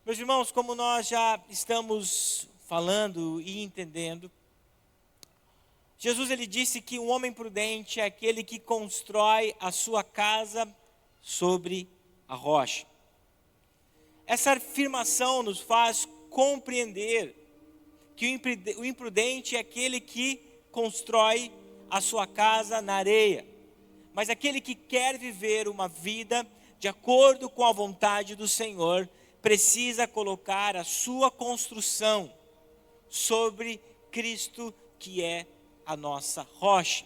Meus irmãos, como nós já estamos falando e entendendo, Jesus ele disse que um homem prudente é aquele que constrói a sua casa sobre a rocha. Essa afirmação nos faz compreender que o imprudente é aquele que constrói a sua casa na areia, mas aquele que quer viver uma vida de acordo com a vontade do Senhor, precisa colocar a sua construção sobre Cristo, que é a nossa rocha.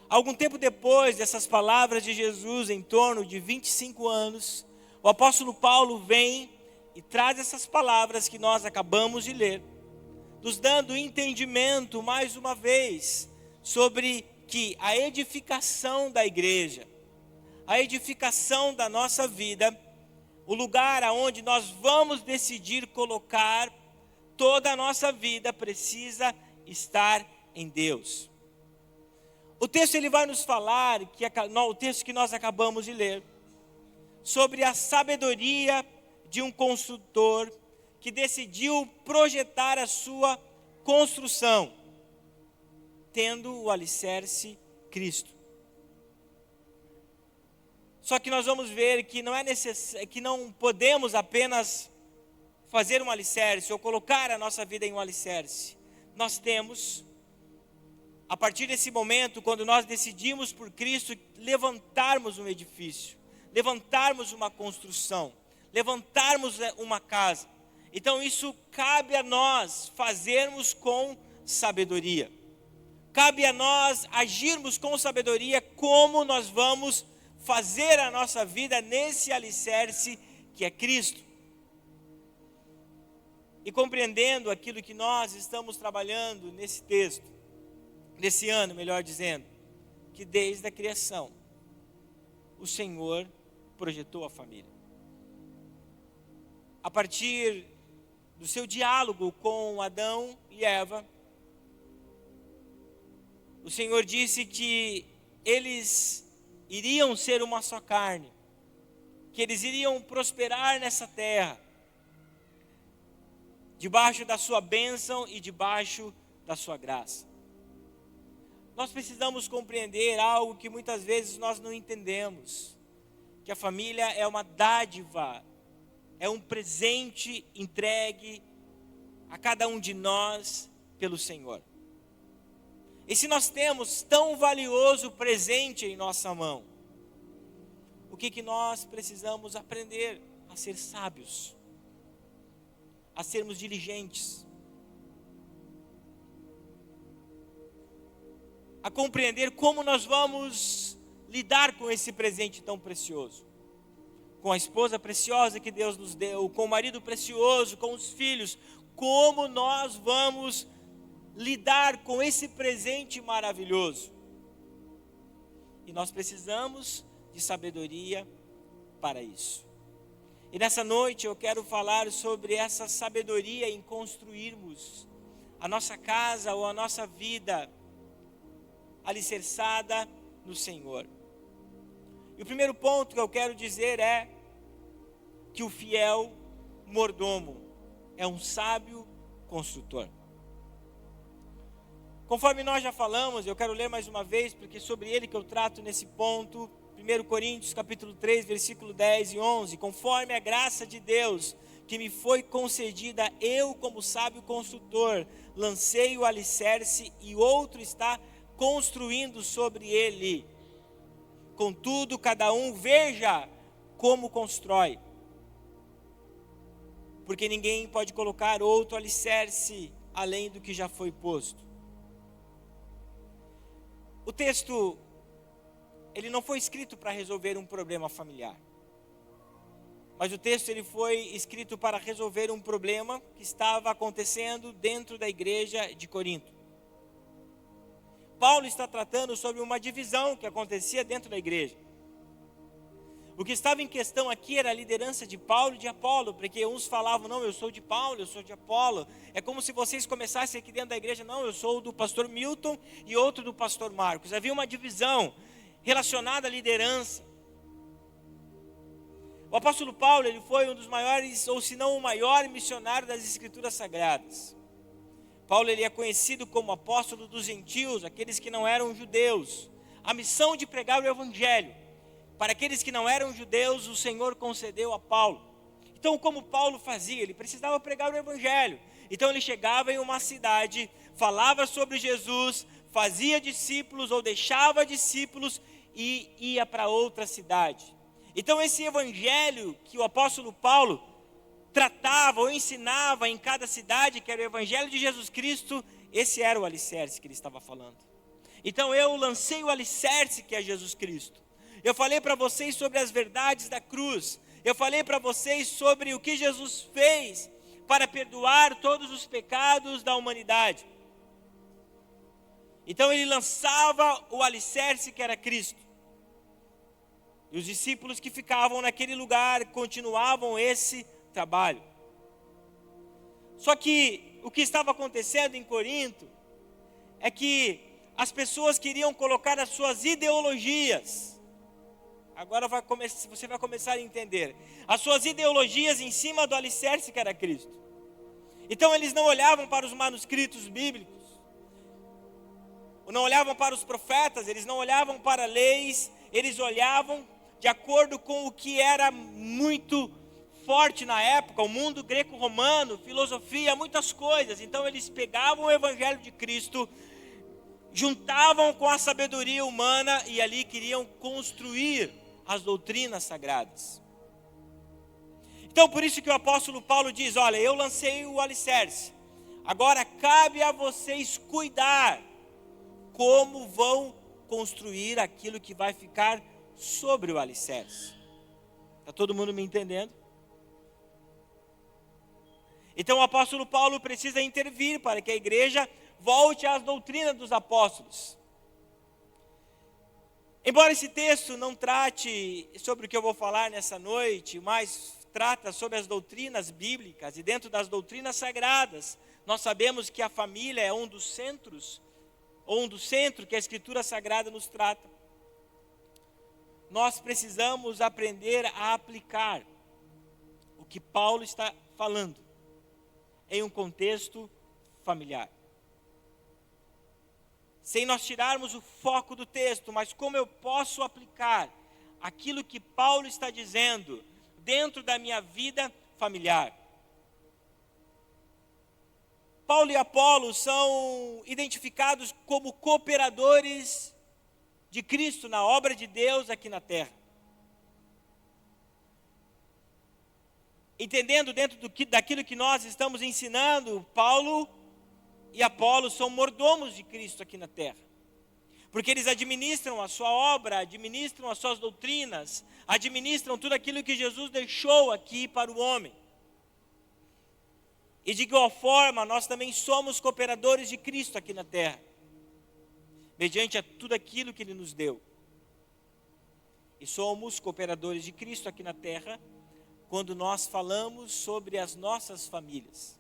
Algum tempo depois dessas palavras de Jesus, em torno de 25 anos, o apóstolo Paulo vem e traz essas palavras que nós acabamos de ler, nos dando entendimento mais uma vez sobre que a edificação da igreja, a edificação da nossa vida, o lugar aonde nós vamos decidir colocar toda a nossa vida precisa estar em Deus. O texto ele vai nos falar, o texto que nós acabamos de ler, sobre a sabedoria de um construtor que decidiu projetar a sua construção, tendo o alicerce Cristo. Só que nós vamos ver que não podemos apenas fazer um alicerce ou colocar a nossa vida em um alicerce. Nós temos, a partir desse momento, quando nós decidimos por Cristo, levantarmos um edifício, levantarmos uma construção, levantarmos uma casa. Então isso cabe a nós fazermos com sabedoria. Cabe a nós agirmos com sabedoria como nós vamos fazer a nossa vida nesse alicerce que é Cristo. E compreendendo aquilo que nós estamos trabalhando nesse texto, nesse ano, melhor dizendo, que desde a criação, o Senhor projetou a família. A partir do seu diálogo com Adão e Eva, o Senhor disse que eles iriam ser uma só carne, que eles iriam prosperar nessa terra, debaixo da sua bênção e debaixo da sua graça. Nós precisamos compreender algo que muitas vezes nós não entendemos, que a família é uma dádiva, é um presente entregue a cada um de nós pelo Senhor. E se nós temos tão valioso presente em nossa mão, o que nós precisamos aprender? A ser sábios, a sermos diligentes, a compreender como nós vamos lidar com esse presente tão precioso, com a esposa preciosa que Deus nos deu, com o marido precioso, com os filhos, como nós vamos lidar com esse presente maravilhoso. E nós precisamos de sabedoria para isso. E nessa noite eu quero falar sobre essa sabedoria em construirmos a nossa casa ou a nossa vida alicerçada no Senhor. E o primeiro ponto que eu quero dizer é que o fiel mordomo é um sábio construtor. Conforme nós já falamos, eu quero ler mais uma vez, porque é sobre ele que eu trato nesse ponto, 1 Coríntios capítulo 3, versículo 10 e 11, conforme a graça de Deus que me foi concedida, eu como sábio construtor, lancei o alicerce e outro está construindo sobre ele. Contudo, cada um veja como constrói, porque ninguém pode colocar outro alicerce além do que já foi posto. O texto, ele não foi escrito para resolver um problema familiar, mas o texto ele foi escrito para resolver um problema que estava acontecendo dentro da igreja de Corinto. Paulo está tratando sobre uma divisão que acontecia dentro da igreja. O que estava em questão aqui era a liderança de Paulo e de Apolo, porque uns falavam, não, eu sou de Paulo, eu sou de Apolo. É como se vocês começassem aqui dentro da igreja, não, eu sou do pastor Milton e outro do pastor Marcos. Havia uma divisão relacionada à liderança. O apóstolo Paulo, ele foi um dos maiores, ou se não o maior missionário das Escrituras Sagradas. Paulo, ele é conhecido como apóstolo dos gentios, aqueles que não eram judeus. A missão de pregar o evangelho para aqueles que não eram judeus, o Senhor concedeu a Paulo. Então, como Paulo fazia? Ele precisava pregar o evangelho. Então, ele chegava em uma cidade, falava sobre Jesus, fazia discípulos ou deixava discípulos e ia para outra cidade. Então, esse evangelho que o apóstolo Paulo tratava ou ensinava em cada cidade, que era o evangelho de Jesus Cristo, esse era o alicerce que ele estava falando. Então, eu lancei o alicerce que é Jesus Cristo. Eu falei para vocês sobre as verdades da cruz. Eu falei para vocês sobre o que Jesus fez para perdoar todos os pecados da humanidade. Então ele lançava o alicerce que era Cristo. E os discípulos que ficavam naquele lugar continuavam esse trabalho. Só que o que estava acontecendo em Corinto é que as pessoas queriam colocar as suas ideologias. Agora você vai começar a entender. As suas ideologias em cima do alicerce que era Cristo. Então eles não olhavam para os manuscritos bíblicos. Não olhavam para os profetas, eles não olhavam para leis. Eles olhavam de acordo com o que era muito forte na época. O mundo greco-romano, filosofia, muitas coisas. Então eles pegavam o evangelho de Cristo, juntavam com a sabedoria humana e ali queriam construir as doutrinas sagradas. Então por isso que o apóstolo Paulo diz, olha, eu lancei o alicerce, agora cabe a vocês cuidar como vão construir aquilo que vai ficar sobre o alicerce. Está todo mundo me entendendo? Então o apóstolo Paulo precisa intervir para que a igreja volte às doutrinas dos apóstolos. Embora esse texto não trate sobre o que eu vou falar nessa noite, mas trata sobre as doutrinas bíblicas e dentro das doutrinas sagradas, nós sabemos que a família é um dos centros, ou um dos centros que a Escritura Sagrada nos trata. Nós precisamos aprender a aplicar o que Paulo está falando em um contexto familiar. Sem nós tirarmos o foco do texto, mas como eu posso aplicar aquilo que Paulo está dizendo dentro da minha vida familiar. Paulo e Apolo são identificados como cooperadores de Cristo na obra de Deus aqui na terra. Entendendo dentro daquilo que nós estamos ensinando, Paulo e Apolo são mordomos de Cristo aqui na terra. Porque eles administram a sua obra, administram as suas doutrinas, administram tudo aquilo que Jesus deixou aqui para o homem. E de igual forma, nós também somos cooperadores de Cristo aqui na terra, mediante a tudo aquilo que Ele nos deu. E somos cooperadores de Cristo aqui na terra, quando nós falamos sobre as nossas famílias.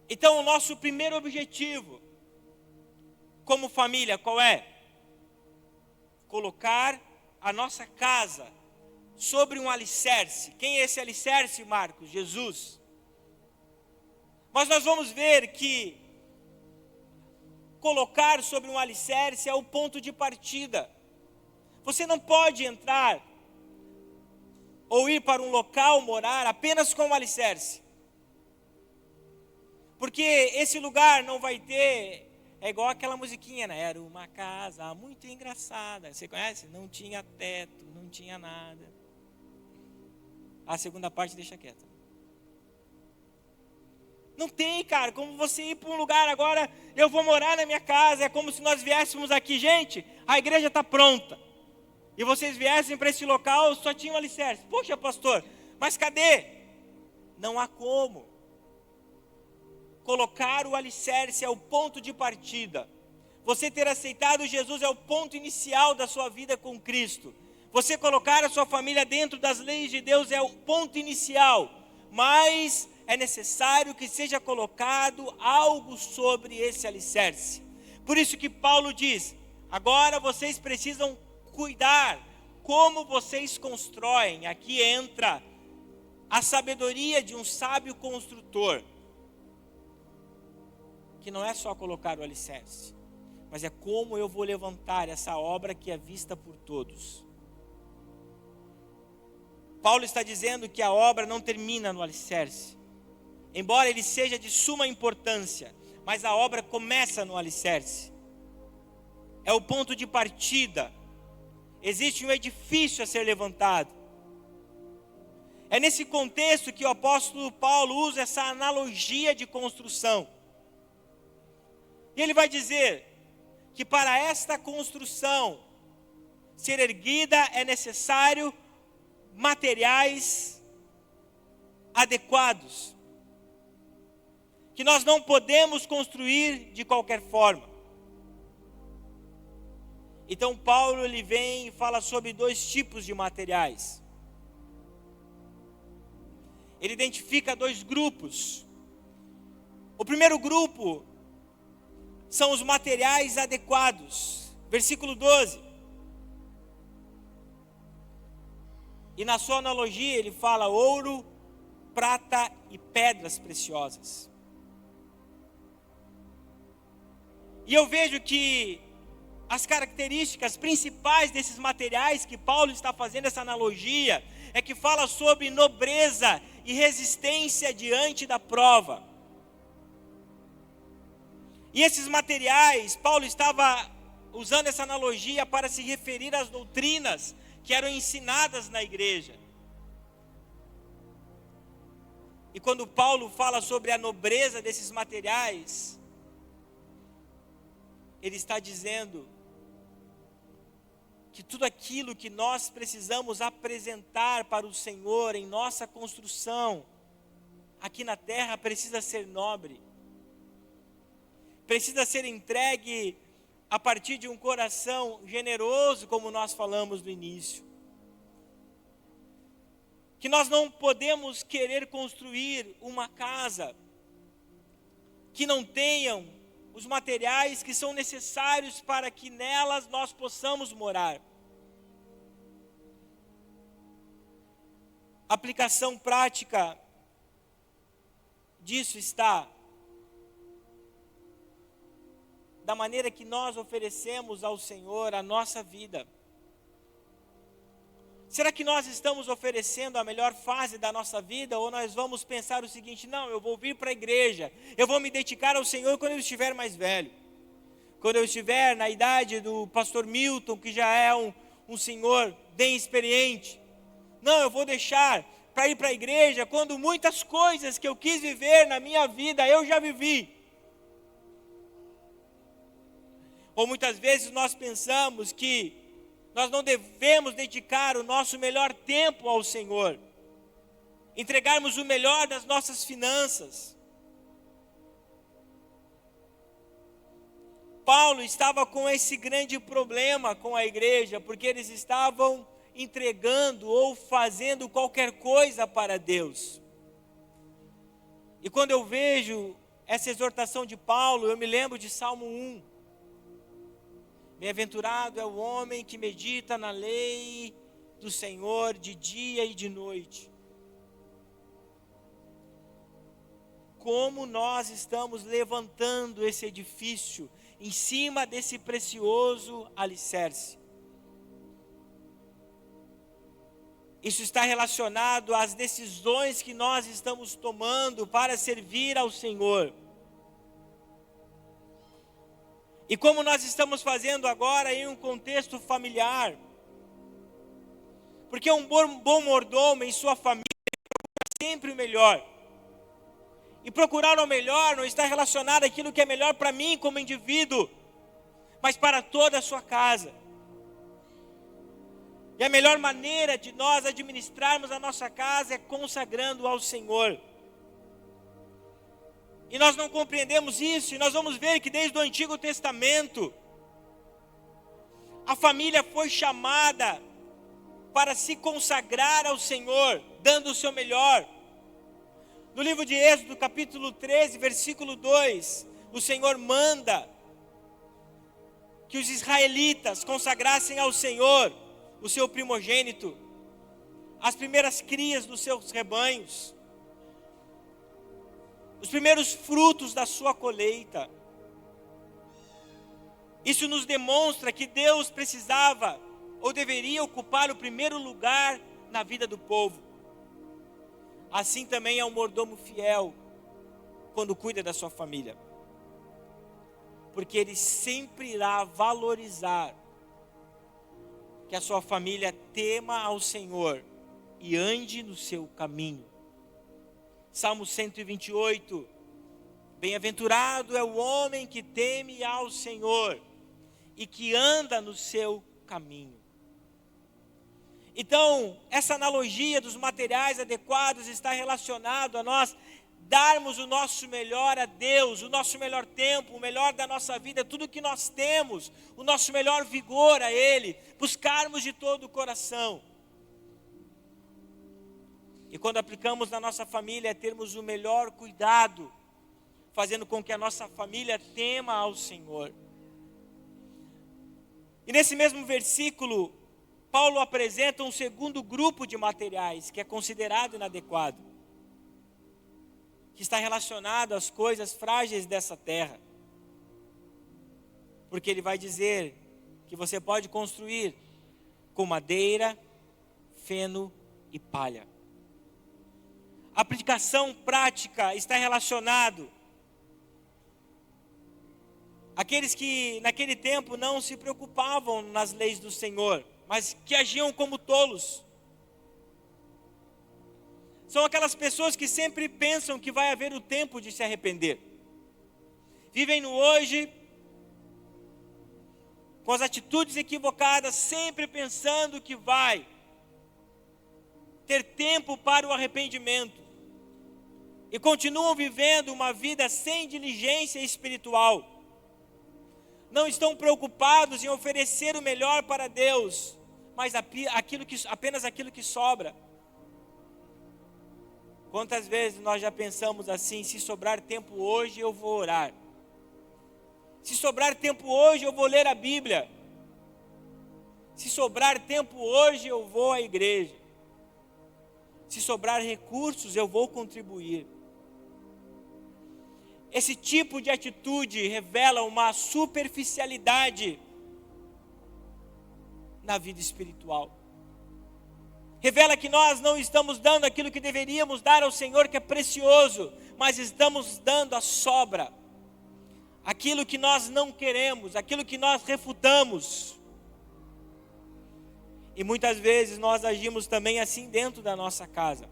Então, o nosso primeiro objetivo, como família, qual é? Colocar a nossa casa sobre um alicerce. Quem é esse alicerce, Marcos? Jesus. Mas nós vamos ver que colocar sobre um alicerce é o ponto de partida. Você não pode entrar ou ir para um local morar apenas com um alicerce. Porque esse lugar não vai ter, é igual aquela musiquinha, né? Era uma casa muito engraçada. Você conhece? Não tinha teto, não tinha nada. A segunda parte deixa quieta. Não tem, cara, como você ir para um lugar agora, eu vou morar na minha casa, é como se nós viéssemos aqui, gente, a igreja está pronta. E vocês viessem para esse local, só tinha um alicerce. Poxa, pastor, mas cadê? Não há como. Colocar o alicerce é o ponto de partida. Você ter aceitado Jesus é o ponto inicial da sua vida com Cristo. Você colocar a sua família dentro das leis de Deus é o ponto inicial. Mas é necessário que seja colocado algo sobre esse alicerce. Por isso que Paulo diz, agora vocês precisam cuidar como vocês constroem. Aqui entra a sabedoria de um sábio construtor, que não é só colocar o alicerce, mas é como eu vou levantar essa obra que é vista por todos. Paulo está dizendo que a obra não termina no alicerce, embora ele seja de suma importância, mas a obra começa no alicerce. É o ponto de partida. Existe um edifício a ser levantado. É nesse contexto que o apóstolo Paulo usa essa analogia de construção. E ele vai dizer que para esta construção ser erguida é necessário materiais adequados, que nós não podemos construir de qualquer forma. Então Paulo ele vem e fala sobre 2 tipos de materiais. Ele identifica 2 grupos. O primeiro grupo são os materiais adequados. Versículo 12. E na sua analogia ele fala ouro, prata e pedras preciosas. E eu vejo que as características principais desses materiais que Paulo está fazendo essa analogia é que fala sobre nobreza e resistência diante da prova. E esses materiais, Paulo estava usando essa analogia para se referir às doutrinas que eram ensinadas na igreja. E quando Paulo fala sobre a nobreza desses materiais, ele está dizendo que tudo aquilo que nós precisamos apresentar para o Senhor em nossa construção aqui na terra precisa ser nobre, precisa ser entregue a partir de um coração generoso, como nós falamos no início. Que nós não podemos querer construir uma casa que não tenham os materiais que são necessários para que nelas nós possamos morar. A aplicação prática disso está da maneira que nós oferecemos ao Senhor a nossa vida. Será que nós estamos oferecendo a melhor fase da nossa vida, ou nós vamos pensar o seguinte: não, eu vou vir para a igreja, eu vou me dedicar ao Senhor quando eu estiver mais velho, quando eu estiver na idade do pastor Milton, que já é um senhor bem experiente. Não, eu vou deixar para ir para a igreja quando muitas coisas que eu quis viver na minha vida eu já vivi. Ou muitas vezes nós pensamos que nós não devemos dedicar o nosso melhor tempo ao Senhor, entregarmos o melhor das nossas finanças. Paulo estava com esse grande problema com a igreja, porque eles estavam entregando ou fazendo qualquer coisa para Deus. E quando eu vejo essa exortação de Paulo, eu me lembro de Salmo 1. Bem-aventurado é o homem que medita na lei do Senhor de dia e de noite. Como nós estamos levantando esse edifício em cima desse precioso alicerce. Isso está relacionado às decisões que nós estamos tomando para servir ao Senhor. E como nós estamos fazendo agora em um contexto familiar. Porque um bom mordomo em sua família procura sempre o melhor. E procurar o melhor não está relacionado àquilo que é melhor para mim como indivíduo, mas para toda a sua casa. E a melhor maneira de nós administrarmos a nossa casa é consagrando ao Senhor. E nós não compreendemos isso, e nós vamos ver que desde o Antigo Testamento, a família foi chamada para se consagrar ao Senhor, dando o seu melhor. No livro de Êxodo, capítulo 13, versículo 2, o Senhor manda que os israelitas consagrassem ao Senhor o seu primogênito, as primeiras crias dos seus rebanhos, os primeiros frutos da sua colheita. Isso nos demonstra que Deus precisava ou deveria ocupar o primeiro lugar na vida do povo. Assim também é um mordomo fiel quando cuida da sua família, porque ele sempre irá valorizar que a sua família tema ao Senhor e ande no seu caminho. Salmo 128, bem-aventurado é o homem que teme ao Senhor e que anda no seu caminho. Então, essa analogia dos materiais adequados está relacionado a nós darmos o nosso melhor a Deus, o nosso melhor tempo, o melhor da nossa vida, tudo que nós temos, o nosso melhor vigor a Ele, buscarmos de todo o coração. E quando aplicamos na nossa família, é termos o melhor cuidado, fazendo com que a nossa família tema ao Senhor. E nesse mesmo versículo, Paulo apresenta um segundo grupo de materiais que é considerado inadequado, que está relacionado às coisas frágeis dessa terra. Porque ele vai dizer que você pode construir com madeira, feno e palha. A aplicação prática está relacionado àqueles que naquele tempo não se preocupavam nas leis do Senhor, mas que agiam como tolos. São aquelas pessoas que sempre pensam que vai haver o tempo de se arrepender. Vivem no hoje, com as atitudes equivocadas, sempre pensando que vai ter tempo para o arrependimento. E continuam vivendo uma vida sem diligência espiritual. Não estão preocupados em oferecer o melhor para Deus, mas apenas aquilo que sobra. Quantas vezes nós já pensamos assim: se sobrar tempo hoje eu vou orar, se sobrar tempo hoje eu vou ler a Bíblia, se sobrar tempo hoje eu vou à igreja, se sobrar recursos eu vou contribuir. Esse tipo de atitude revela uma superficialidade na vida espiritual. Revela que nós não estamos dando aquilo que deveríamos dar ao Senhor, que é precioso, mas estamos dando a sobra. Aquilo que nós não queremos, aquilo que nós refutamos. E muitas vezes nós agimos também assim dentro da nossa casa.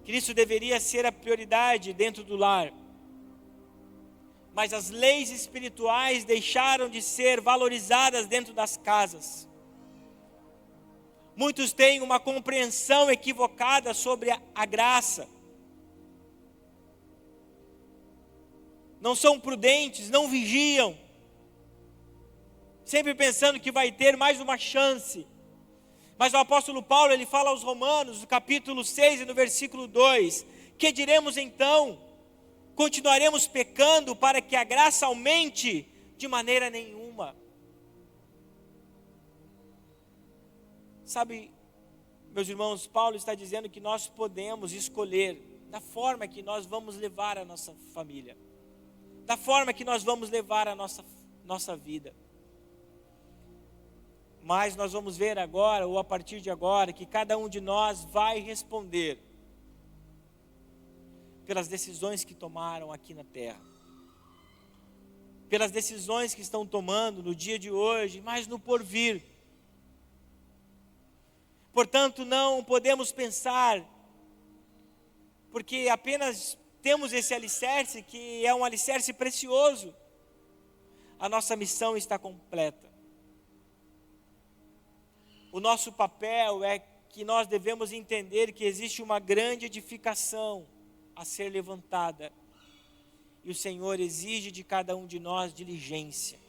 Cristo deveria ser a prioridade dentro do lar. Mas as leis espirituais deixaram de ser valorizadas dentro das casas. Muitos têm uma compreensão equivocada sobre a graça. Não são prudentes, não vigiam. Sempre pensando que vai ter mais uma chance. Mas o apóstolo Paulo, ele fala aos Romanos, no capítulo 6 e no versículo 2, que diremos então? Continuaremos pecando para que a graça aumente? De maneira nenhuma. Sabe, meus irmãos, Paulo está dizendo que nós podemos escolher da forma que nós vamos levar a nossa família, da forma que nós vamos levar a nossa vida. Mas nós vamos ver agora, ou a partir de agora, que cada um de nós vai responder pelas decisões que tomaram aqui na terra, pelas decisões que estão tomando no dia de hoje, mas no porvir. Portanto, não podemos pensar, porque apenas temos esse alicerce, que é um alicerce precioso, a nossa missão está completa. O nosso papel é que nós devemos entender que existe uma grande edificação a ser levantada. E o Senhor exige de cada um de nós diligência.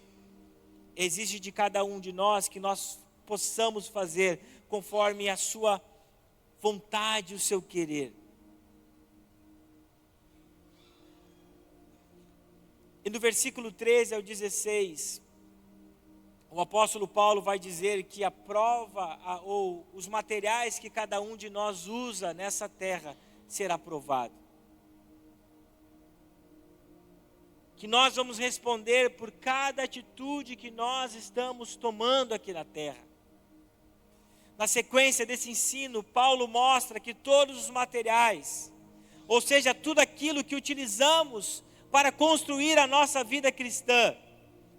Exige de cada um de nós que nós possamos fazer conforme a sua vontade, o seu querer. E no versículo 13 ao 16, o apóstolo Paulo vai dizer que a prova, ou os materiais que cada um de nós usa nessa terra, será provado. Que nós vamos responder por cada atitude que nós estamos tomando aqui na terra. Na sequência desse ensino, Paulo mostra que todos os materiais, ou seja, tudo aquilo que utilizamos para construir a nossa vida cristã,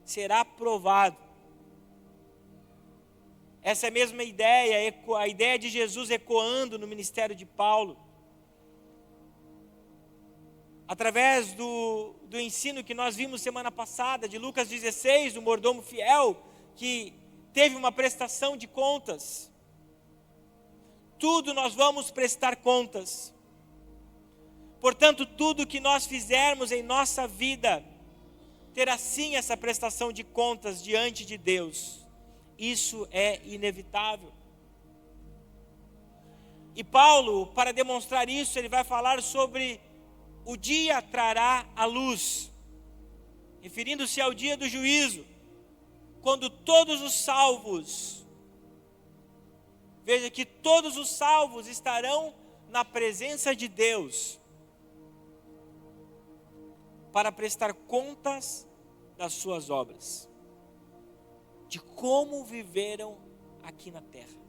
será provado. Essa é a mesma ideia, a ideia de Jesus ecoando no ministério de Paulo. Através do ensino que nós vimos semana passada, de Lucas 16, do mordomo fiel, que teve uma prestação de contas. Tudo nós vamos prestar contas. Portanto, tudo que nós fizermos em nossa vida, terá sim essa prestação de contas diante de Deus. Isso é inevitável. E Paulo, para demonstrar isso, ele vai falar sobre o dia trará a luz, referindo-se ao dia do juízo, quando todos os salvos, veja que todos os salvos estarão na presença de Deus, para prestar contas das suas obras, de como viveram aqui na terra.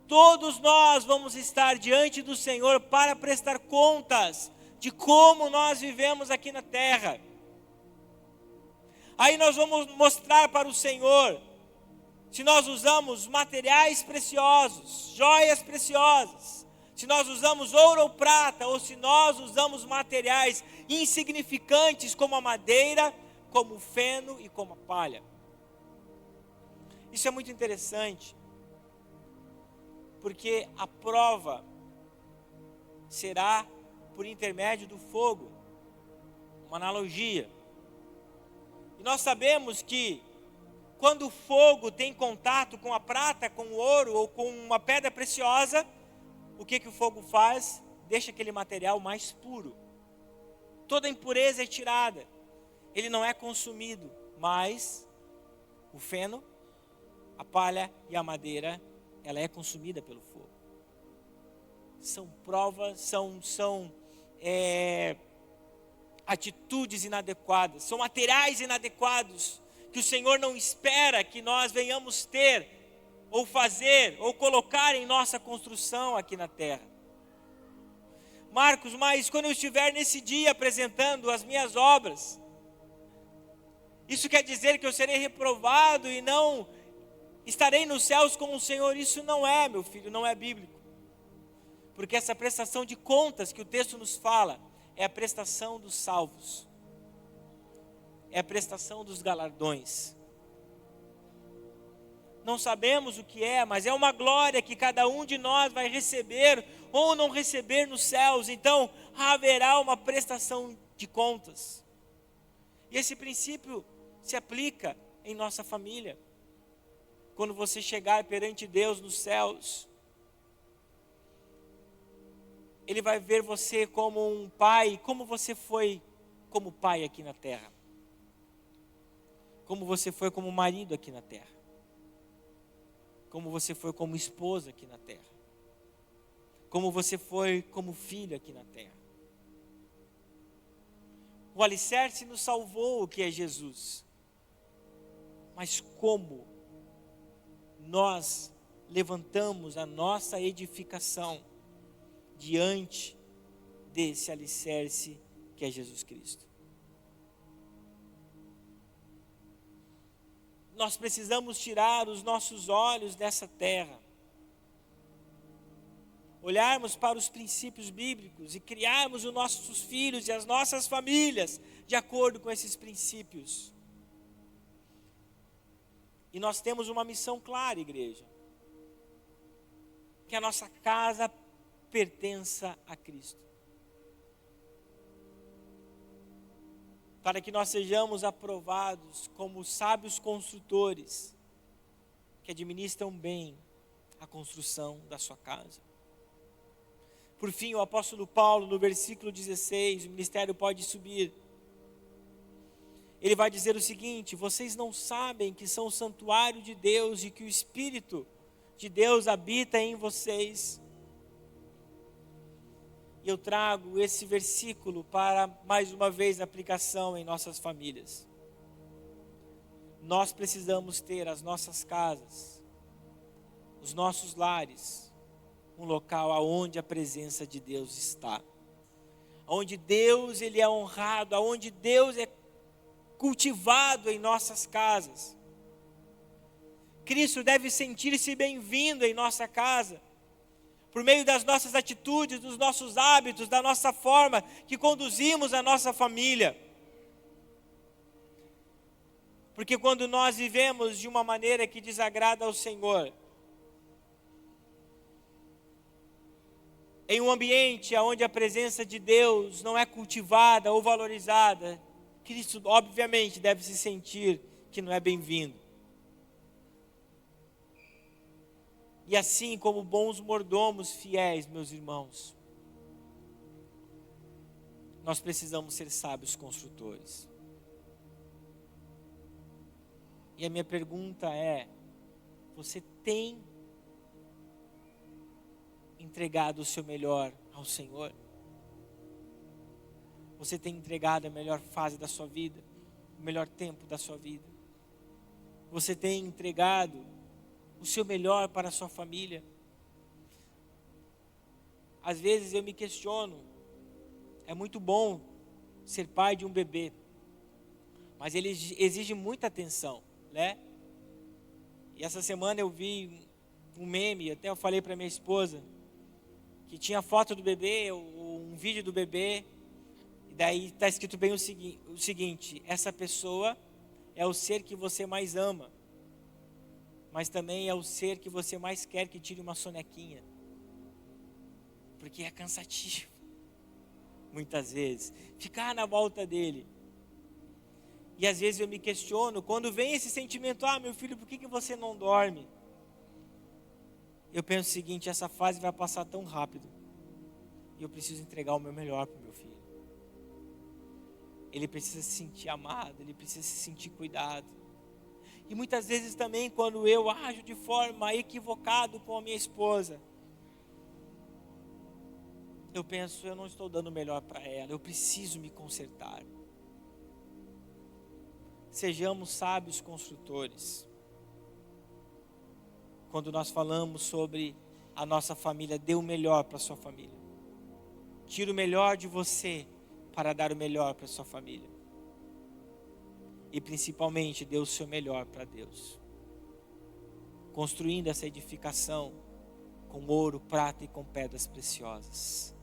Todos nós vamos estar diante do Senhor para prestar contas de como nós vivemos aqui na terra. Aí nós vamos mostrar para o Senhor se nós usamos materiais preciosos, joias preciosas, se nós usamos ouro ou prata, ou se nós usamos materiais insignificantes como a madeira, como o feno e como a palha. Isso é muito interessante, porque a prova será por intermédio do fogo, uma analogia. E nós sabemos que quando o fogo tem contato com a prata, com o ouro ou com uma pedra preciosa, o que o fogo faz? Deixa aquele material mais puro. Toda a impureza é tirada. Ele não é consumido, mas o feno, a palha e a madeira, ela é consumida pelo fogo. São provas, são atitudes inadequadas, são materiais inadequados, que o Senhor não espera que nós venhamos ter, ou fazer, ou colocar em nossa construção aqui na terra. Marcos, mas quando eu estiver nesse dia apresentando as minhas obras, isso quer dizer que eu serei reprovado e não estarei nos céus com o Senhor? Isso não é, meu filho, não é bíblico. Porque essa prestação de contas que o texto nos fala, é a prestação dos salvos. É a prestação dos galardões. Não sabemos o que é, mas é uma glória que cada um de nós vai receber ou não receber nos céus. Então, haverá uma prestação de contas. E esse princípio se aplica em nossa família. Quando você chegar perante Deus nos céus, Ele vai ver você como um pai, como você foi como pai aqui na terra. Como você foi como marido aqui na terra. Como você foi como esposa aqui na terra. Como você foi como filho aqui na terra. O alicerce nos salvou, que é Jesus. Mas como nós levantamos a nossa edificação diante desse alicerce que é Jesus Cristo? Nós precisamos tirar os nossos olhos dessa terra, olharmos para os princípios bíblicos e criarmos os nossos filhos e as nossas famílias de acordo com esses princípios. E nós temos uma missão clara, igreja, que a nossa casa pertença a Cristo. Para que nós sejamos aprovados como sábios construtores que administram bem a construção da sua casa. Por fim, o apóstolo Paulo, no versículo 16, o ministério pode subir. ele vai dizer o seguinte: vocês não sabem que são o santuário de Deus e que o Espírito de Deus habita em vocês? E eu trago esse versículo para, mais uma vez, aplicação em nossas famílias. Nós precisamos ter as nossas casas, os nossos lares, um local aonde a presença de Deus está. Onde Deus ele é honrado, aonde Deus é cultivado em nossas casas. Cristo deve sentir-se bem-vindo em nossa casa, por meio das nossas atitudes, dos nossos hábitos, da nossa forma que conduzimos a nossa família. Porque quando nós vivemos de uma maneira que desagrada ao Senhor, em um ambiente onde a presença de Deus não é cultivada ou valorizada, Cristo obviamente deve se sentir que não é bem-vindo. E assim como bons mordomos fiéis, meus irmãos, nós precisamos ser sábios construtores. E a minha pergunta é: você tem entregado o seu melhor ao Senhor? Você tem entregado a melhor fase da sua vida, o melhor tempo da sua vida? Você tem entregado o seu melhor para a sua família? Às vezes eu me questiono, é muito bom ser pai de um bebê, mas ele exige muita atenção, né? E essa semana eu vi um meme, até eu falei para minha esposa, que tinha foto do bebê, um vídeo do bebê, e daí está escrito bem o seguinte: essa pessoa é o ser que você mais ama, mas também é o ser que você mais quer que tire uma sonequinha, porque é cansativo, muitas vezes, ficar na volta dele. E às vezes eu me questiono, quando vem esse sentimento: meu filho, por que você não dorme? Eu penso o seguinte: essa fase vai passar tão rápido, e eu preciso entregar o meu melhor para o meu filho. Ele precisa se sentir amado, ele precisa se sentir cuidado. E muitas vezes também, quando eu ajo de forma equivocada com a minha esposa, eu penso: eu não estou dando o melhor para ela, eu preciso me consertar. Sejamos sábios construtores. Quando nós falamos sobre a nossa família, dê o melhor para a sua família. Tira o melhor de você para dar o melhor para a sua família. E principalmente, dê o seu melhor para Deus. Construindo essa edificação com ouro, prata e com pedras preciosas.